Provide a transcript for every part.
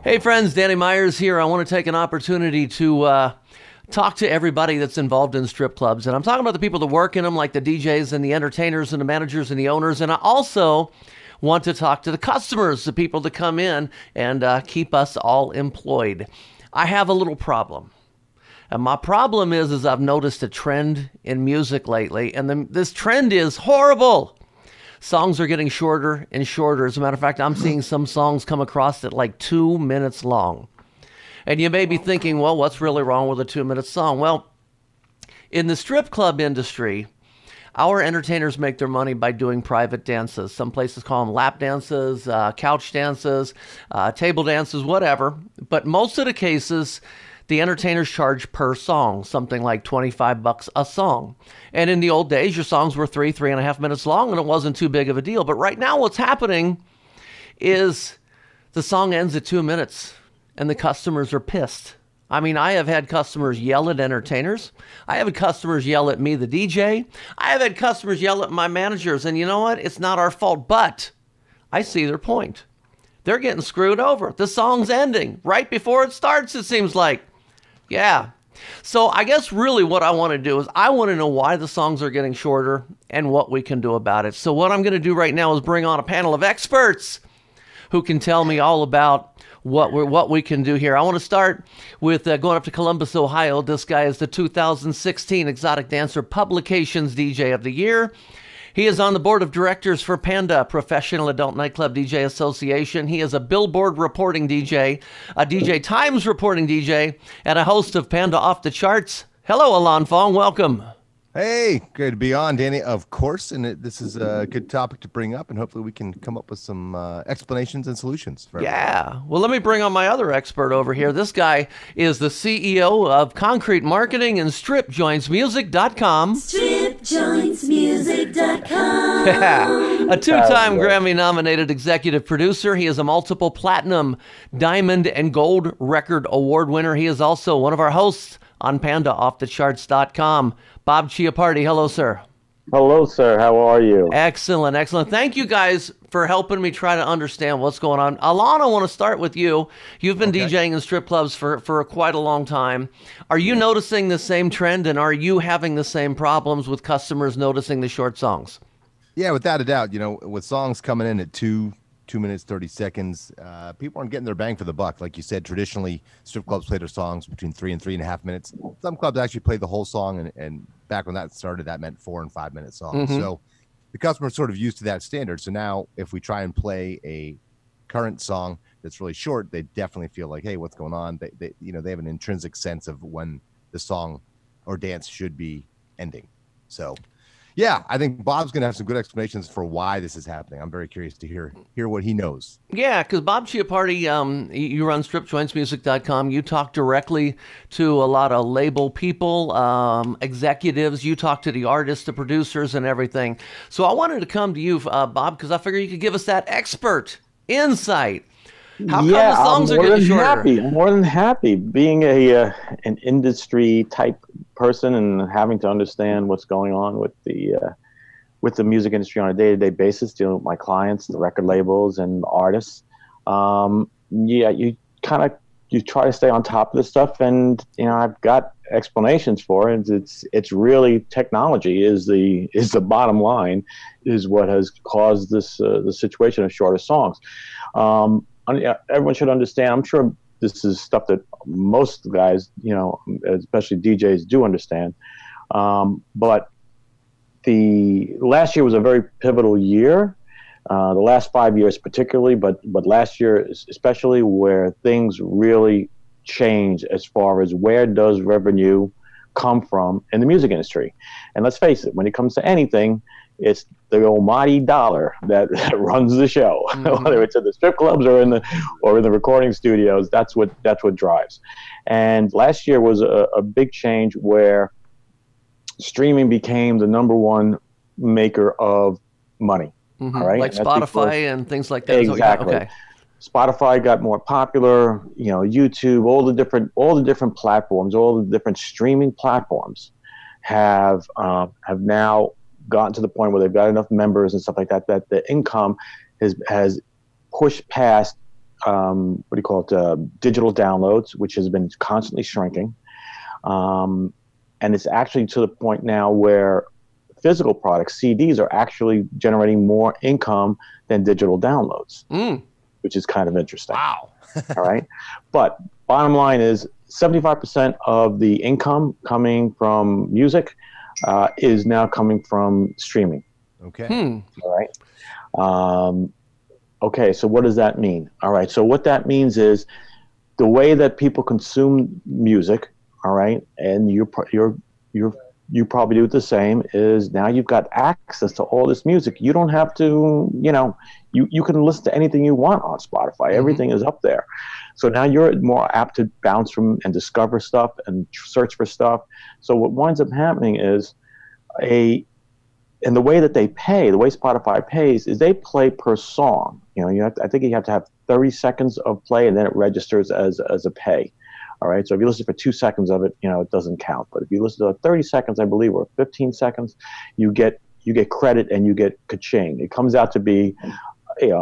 Hey friends, Danny Meyers here. I want to take an opportunity to talk to everybody that's involved in strip clubs. And I'm talking about the people that work in them, like the DJs and the entertainers and the managers and the owners. And I also want to talk to the customers, the people that come in and keep us all employed. I have a little problem. And my problem is I've noticed a trend in music lately, and this trend is horrible. Songs are getting shorter and shorter. As a matter of fact, I'm seeing some songs come across at like 2 minutes long. And you may be thinking, well, what's really wrong with a 2-minute song? Well, in the strip club industry, our entertainers make their money by doing private dances. Some places call them lap dances, couch dances, table dances, whatever. But most of the cases, the entertainers charge per song, something like $25 a song. And in the old days, your songs were 3.5 minutes long, and it wasn't too big of a deal. But right now, what's happening is the song ends at 2 minutes, and the customers are pissed. I mean, I have had customers yell at entertainers. I have had customers yell at me, the DJ. I have had customers yell at my managers. And you know what? It's not our fault, but I see their point. They're getting screwed over. The song's ending right before it starts, it seems like. Yeah. So I guess really what I want to do is I want to know why the songs are getting shorter and what we can do about it. So what I'm going to do right now is bring on a panel of experts who can tell me all about what we can do here. I want to start with going up to Columbus, Ohio. This guy is the 2016 Exotic Dancer Publications DJ of the Year. He is on the board of directors for Panda, Professional Adult Nightclub DJ Association. He is a Billboard reporting DJ, a DJ Times reporting DJ, and a host of Panda Off the Charts. Hello, Alon Fong. Welcome. Hey, good to be on, Danny, of course. And this is a good topic to bring up, and hopefully we can come up with some explanations and solutions. Yeah. Well, let me bring on my other expert over here. This guy is the CEO of Concrete Marketing and StripJointsMusic.com. StripJointsMusic.com. Yeah. A two-time Grammy-nominated executive producer. He is a multiple platinum, diamond, and gold record award winner. He is also one of our hosts on PandaOffTheCharts.com. Bob Chiappardi, hello, sir. Hello, sir. How are you? Excellent, excellent. Thank you guys for helping me try to understand what's going on. Alon, I want to start with you. You've been DJing in strip clubs for quite a long time. Are you noticing the same trend, and are you having the same problems with customers noticing the short songs? Yeah, without a doubt. You know, with songs coming in at 2 minutes, 30 seconds, people aren't getting their bang for the buck. Like you said, traditionally, strip clubs play their songs between 3 and 3.5 minutes. Some clubs actually play the whole song, and back when that started, that meant 4 and 5 minute songs. Mm-hmm. So the customer's sort of used to that standard. So now if we try and play a current song that's really short, they definitely feel like, hey, what's going on? They have an intrinsic sense of when the song or dance should be ending. So yeah, I think Bob's going to have some good explanations for why this is happening. I'm very curious to hear what he knows. Yeah, because Bob Chiappardi, you run StripJointsMusic.com. You talk directly to a lot of label people, executives. You talk to the artists, the producers, and everything. So I wanted to come to you, Bob, because I figured you could give us that expert insight. How come the songs are getting shorter? I'm more than happy. Being an industry type person and having to understand what's going on with the music industry on a day-to-day basis, dealing with my clients, the record labels, and artists. You try to stay on top of this stuff, and I've got explanations for it. It's really technology is the bottom line, is what has caused this the situation of shorter songs. Everyone should understand. I'm sure this is stuff that most guys, especially DJs, do understand. But the last year was a very pivotal year. The last 5 years particularly, but last year especially, where things really changed as far as where does revenue come from in the music industry. And let's face it, when it comes to anything, it's the almighty dollar that runs the show. Mm-hmm. Whether it's in the strip clubs or in the recording studios, that's what drives. And last year was a big change where streaming became the number one maker of money. Mm-hmm. All right, like Spotify and things like that. Exactly. Okay. Spotify got more popular. YouTube, all the different platforms, all the different streaming platforms have now gotten to the point where they've got enough members and stuff like that the income has pushed past what do you call it, digital downloads, which has been constantly shrinking. And it's actually to the point now where physical products, CDs, are actually generating more income than digital downloads, which is kind of interesting. Wow. All right. But bottom line is 75% of the income coming from music is now coming from streaming. Okay. All right. Okay. So what does that mean? All right. So what that means is the way that people consume music. All right. And you probably do it the same, is now you've got access to all this music. You don't have to, you can listen to anything you want on Spotify. Everything is up there. So now you're more apt to bounce from and discover stuff and search for stuff. So what winds up happening is and the way that they pay, the way Spotify pays, is they play per song. I think you have to have 30 seconds of play, and then it registers as a pay. All right. So if you listen for 2 seconds of it, it doesn't count. But if you listen to 30 seconds, I believe, or 15 seconds, you get credit and you get ka-ching. It comes out to be,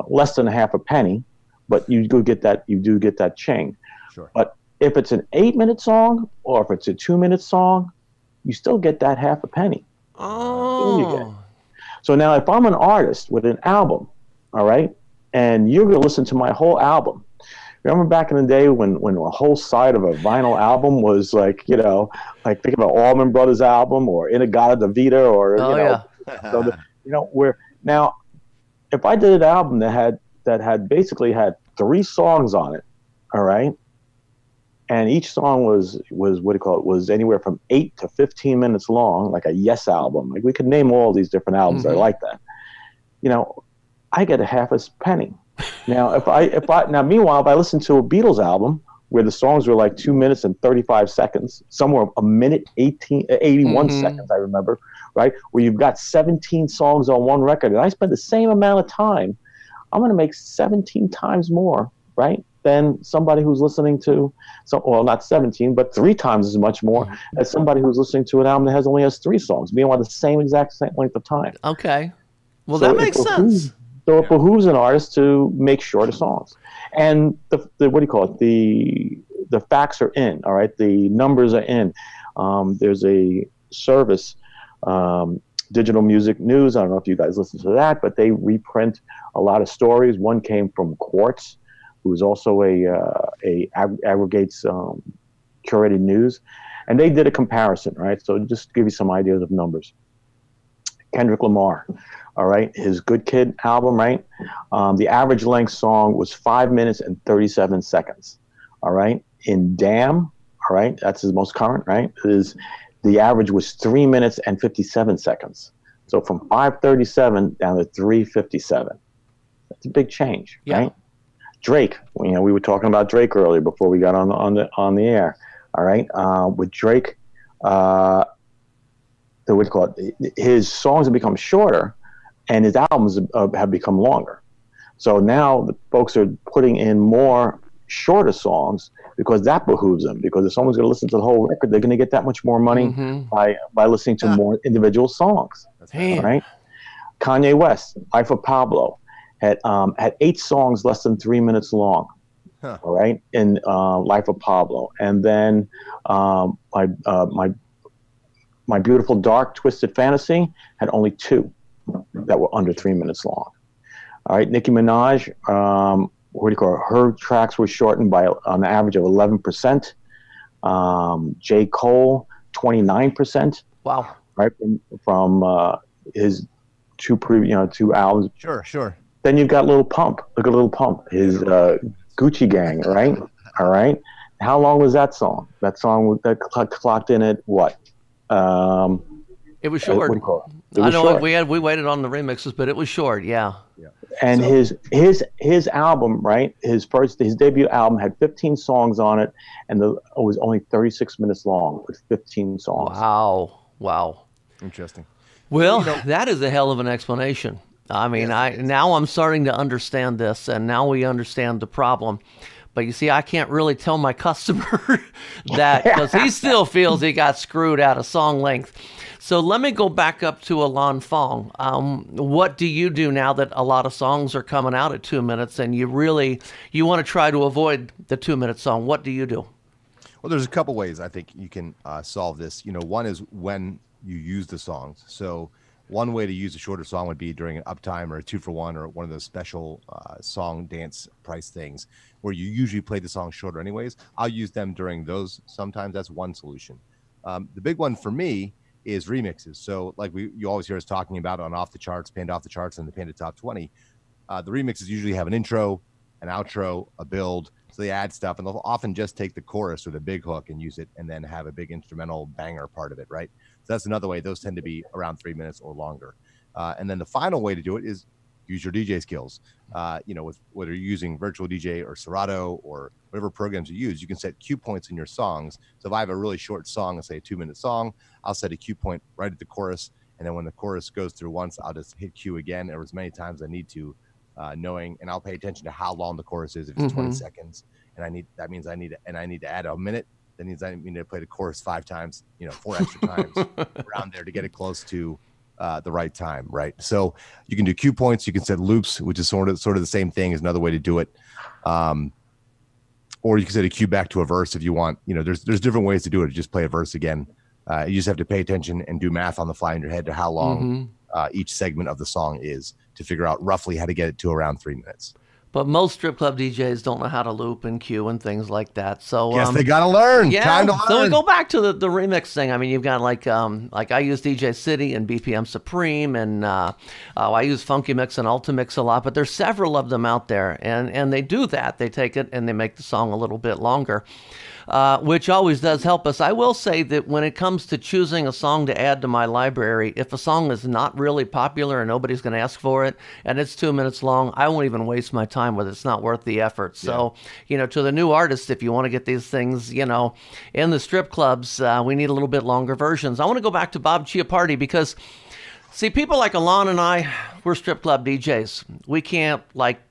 less than a half a penny, but you do get that ching. Sure. But if it's an 8-minute song or if it's a 2-minute song, you still get that half a penny. Oh. So now if I'm an artist with an album, all right, and you're going to listen to my whole album. Remember back in the day when a whole side of a vinyl album was like think about Allman Brothers album or Inagata Davida or, where now, if I did an album that had basically had 3 songs on it, all right, and each song was what do you call it, was anywhere from 8 to 15 minutes long, like a Yes album. Like we could name all these different albums that are like that. I get a half a penny. Now, meanwhile, if I listen to a Beatles album where the songs were like 2 minutes and 35 seconds, somewhere a minute 81 seconds, I remember, right, where you've got 17 songs on one record, and I spend the same amount of time, I'm going to make 17 times more, right, than somebody who's listening to, not 17, but 3 times as much more as somebody who's listening to an album that only has 3 songs, meanwhile the same length of time. Okay. Well, that makes sense. So it behooves an artist to make shorter songs. And the what do you call it? The facts are in, all right? The numbers are in. There's a service, Digital Music News. I don't know if you guys listen to that, but they reprint a lot of stories. One came from Quartz, who is also aggregates curated news. And they did a comparison, right? So just to give you some ideas of numbers. Kendrick Lamar. All right, his Good Kid album, right? The average length song was 5 minutes and 37 seconds. All right, in Damn, all right, that's his most current, right? The average was 3 minutes and 57 seconds. So from 5:37 down to 3:57. That's a big change, right? Drake, we were talking about Drake earlier before we got on the air. All right, with Drake, what do you call it? His songs have become shorter, and his albums have become longer. So now the folks are putting in more shorter songs because that behooves them. Because if someone's going to listen to the whole record, they're going to get that much more money by listening to more individual songs. All right. Kanye West, Life of Pablo, had 8 songs less than 3 minutes long. All right, in Life of Pablo, and then my Beautiful Dark Twisted Fantasy had only 2 that were under 3 minutes long. All right, Nicki Minaj, what do you call it? Her tracks were shortened by on the average of 11%. J. Cole, 29%. Wow. Right, from his 2 albums. Sure. Then you've got Lil Pump. Look at Lil Pump, his Gucci Gang, right? All right. How long was that song? That song that clocked in at what? It was short. What do you call it? I know short. We waited on the remixes, but it was short. Yeah. And his album, right? His debut album had 15 songs on it, and it was only 36 minutes long with 15 songs. Wow. Interesting. Well, that is a hell of an explanation. I mean, now I'm starting to understand this, and now we understand the problem. But you see, I can't really tell my customer that because he still feels he got screwed out of song length. So let me go back up to Alan Fong. What do you do now that a lot of songs are coming out at 2 minutes and you want to try to avoid the 2-minute song? What do you do? Well, there's a couple ways I think you can solve this. One is when you use the songs. So one way to use a shorter song would be during an uptime or a 2-for-1 or one of those special song dance price things where you usually play the song shorter anyways. I'll use them during those. Sometimes that's one solution. The big one for me is remixes. So like you always hear us talking about on Off the Charts, Panda Off the Charts, and the Panda Top 20. The remixes usually have an intro, an outro, a build. So they add stuff, and they'll often just take the chorus or the big hook and use it, and then have a big instrumental banger part of it, right? So that's another way. Those tend to be around 3 minutes or longer. And then the final way to do it is use your DJ skills. With whether you're using Virtual DJ or Serato or whatever programs you use, you can set cue points in your songs. So if I have a really short song, let's say a 2-minute song, I'll set a cue point right at the chorus. And then when the chorus goes through once, I'll just hit cue again or as many times as I need to, knowing, and I'll pay attention to how long the chorus is. If it's 20 seconds and I need to add a minute, that means I need to play the chorus 5 times, 4 extra times around there to get it close to the right time, right? So you can do cue points, you can set loops, which is sort of the same thing, is another way to do it. Or you can set a cue back to a verse if you want. There's different ways to do it. Just play a verse again. You just have to pay attention and do math on the fly in your head to how long each segment of the song is to figure out roughly how to get it to around 3 minutes. But most strip club DJs don't know how to loop and cue and things like that. So yes, they got to learn. Yeah. Time to learn. So we go back to the remix thing. I mean, you've got like I use DJ City and BPM Supreme, and I use Funky Mix and Ultimix a lot. But there's several of them out there, and they do that. They take it and they make the song a little bit longer, which always does help us. I will say that when it comes to choosing a song to add to my library, if a song is not really popular and nobody's going to ask for it, and it's 2 minutes long, I won't even waste my time with it. It's not worth the effort. So, to the new artists, if you want to get these things, in the strip clubs, we need a little bit longer versions. I want to go back to Bob Chiappardi because, see, people like Alon and I, we're strip club DJs. We can't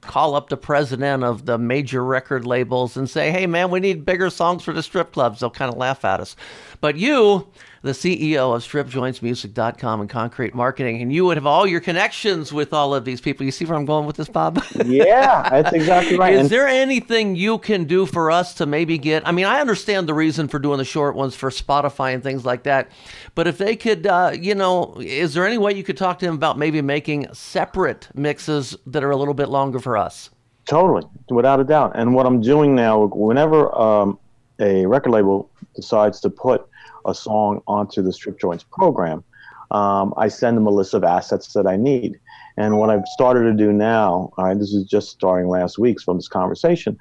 call up the president of the major record labels and say, hey, man, we need bigger songs for the strip clubs. They'll kind of laugh at us. But you, the CEO of StripJointsMusic.com and Concrete Marketing, and you would have all your connections with all of these people. You see where I'm going with this, Bob? Yeah, that's exactly right. Is there anything you can do for us to maybe get, I understand the reason for doing the short ones for Spotify and things like that, but if they could, is there any way you could talk to him about maybe making separate mixes that are a little bit longer for us? Totally, without a doubt. And what I'm doing now, whenever a record label decides to put a song onto the Strip Joints program, I send them a list of assets that I need. And what I've started to do now, this is just starting last week from this conversation,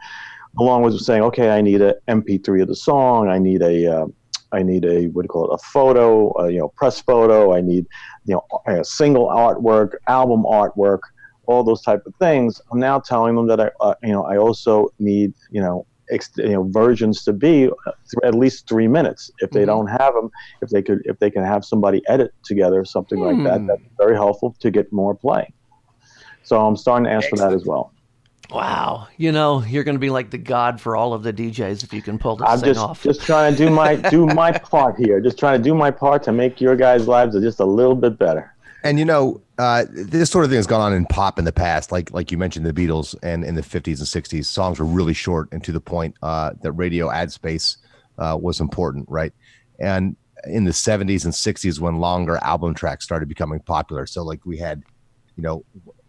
along with saying, okay, I need a MP3 of the song, I need a what do you call it, a photo, press photo, I need a single artwork, album artwork, all those type of things. I'm now telling them that I also need versions to be at least 3 minutes. If they don't have them, if they can have somebody edit together something like that, that's very helpful to get more play. So I'm starting to ask for that as well. Wow, you're going to be like the god for all of the DJs if you can pull this thing off. I'm just trying to do my part here. Just trying to do my part to make your guys' lives just a little bit better. And this sort of thing has gone on in pop in the past, like you mentioned the Beatles, and in the 50s and 60s, songs were really short and to the point that radio ad space was important, right? And in the 70s and 60s, when longer album tracks started becoming popular, so we had,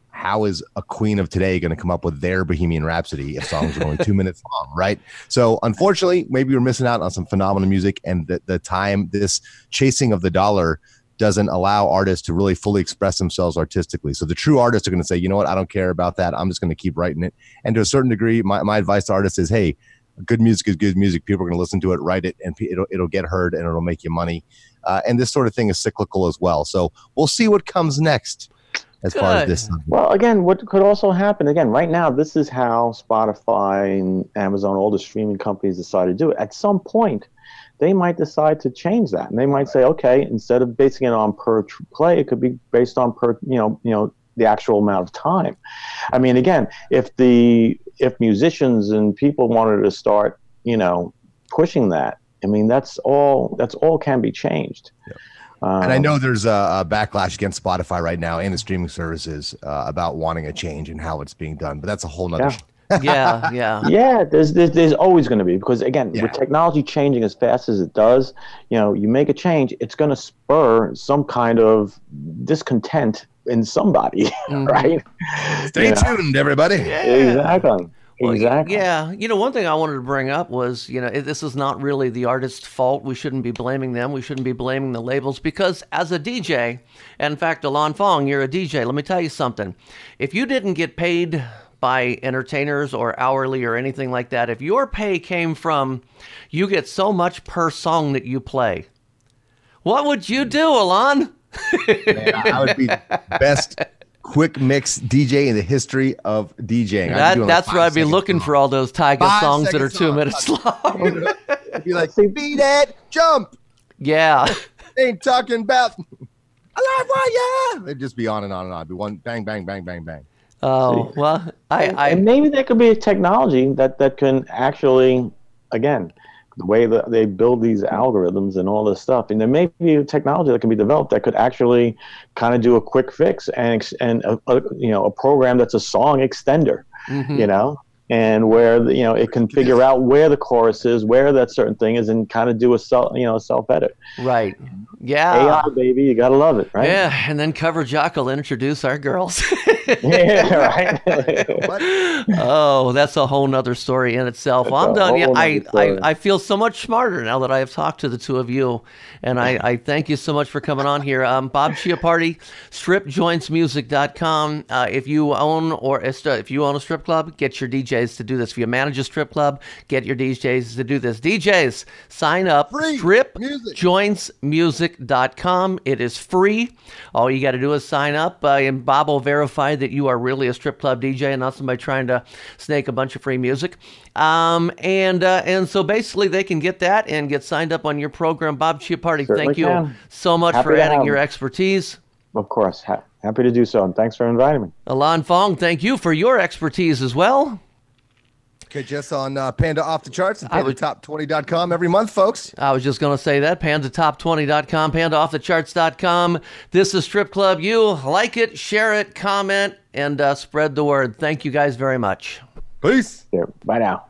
how is a Queen of today going to come up with their Bohemian Rhapsody if songs are only 2 minutes long, right? So unfortunately, maybe we're missing out on some phenomenal music, and the time, this chasing of the dollar doesn't allow artists to really fully express themselves artistically. So the true artists are going to say, you know what, I don't care about that. I'm just going to keep writing it. And to a certain degree, my advice to artists is, hey, good music is good music. People are going to listen to it, write it, and it'll get heard and it'll make you money. And this sort of thing is cyclical as well. So we'll see what comes next as far as this. Well, again, what could also happen, again, right now, this is how Spotify and Amazon, all the streaming companies decide to do it. At some point, they might decide to change that, and they might say, okay, instead of basing it on per play, it could be based on per, the actual amount of time. Again, if musicians and people wanted to start, pushing that, that's all can be changed. And I know there's a backlash against Spotify right now and the streaming services about wanting a change in how it's being done, but that's a whole nother. Yeah. There's always going to be, because again, with technology changing as fast as it does, you make a change, it's going to spur some kind of discontent in somebody, right? Stay tuned, everybody. Exactly. Well, exactly. Yeah. One thing I wanted to bring up was, this is not really the artist's fault. We shouldn't be blaming them. We shouldn't be blaming the labels, because as a DJ, and in fact, Alon Fong, you're a DJ. Let me tell you something. If you didn't get paid by entertainers or hourly or anything like that, if your pay came from you get so much per song that you play, what would you do, Alon? Man, I would be best quick mix DJ in the history of DJing. That's where I'd be looking for all those Tyga songs that are 2 minutes long. Be like, beat it, jump. Yeah. Ain't talking about alive wire. They'd just be on and on and on. It'd be one bang, bang, bang, bang, bang. Oh, well, and maybe there could be a technology that can actually, again, the way that they build these algorithms and all this stuff, and there may be a technology that can be developed that could actually kind of do a quick fix and a program that's a song extender, and where it can figure out where the chorus is, where that certain thing is, and kind of do a self edit. Right. Yeah. AI, baby, you gotta love it, right? Yeah, and then Cover Jock will introduce our girls. Yeah, right. Oh, that's a whole nother story in itself. Well, I'm done. Yeah, I feel so much smarter now that I have talked to the two of you, and I thank you so much for coming on here. Bob Chiappardi, stripjointsmusic.com. If you own a strip club, get your DJs to do this. If you manage a strip club, get your DJs to do this. DJs, sign up. Stripjointsmusic.com. It is free. All you got to do is sign up, and Bob will verify that you are really a strip club DJ and not somebody trying to snake a bunch of free music. And so basically they can get that and get signed up on your program. Bob Chiappardi, thank you so much for adding your expertise. Of course. Happy to do so, and thanks for inviting me. Alon Fong, thank you for your expertise as well. Catch us on Panda Off the Charts and PandaTop20.com every month, folks. I was just going to say that. PandaTop20.com, PandaOffTheCharts.com. This is Strip Club U. Like it, share it, comment, and spread the word. Thank you guys very much. Peace. Yeah, bye now.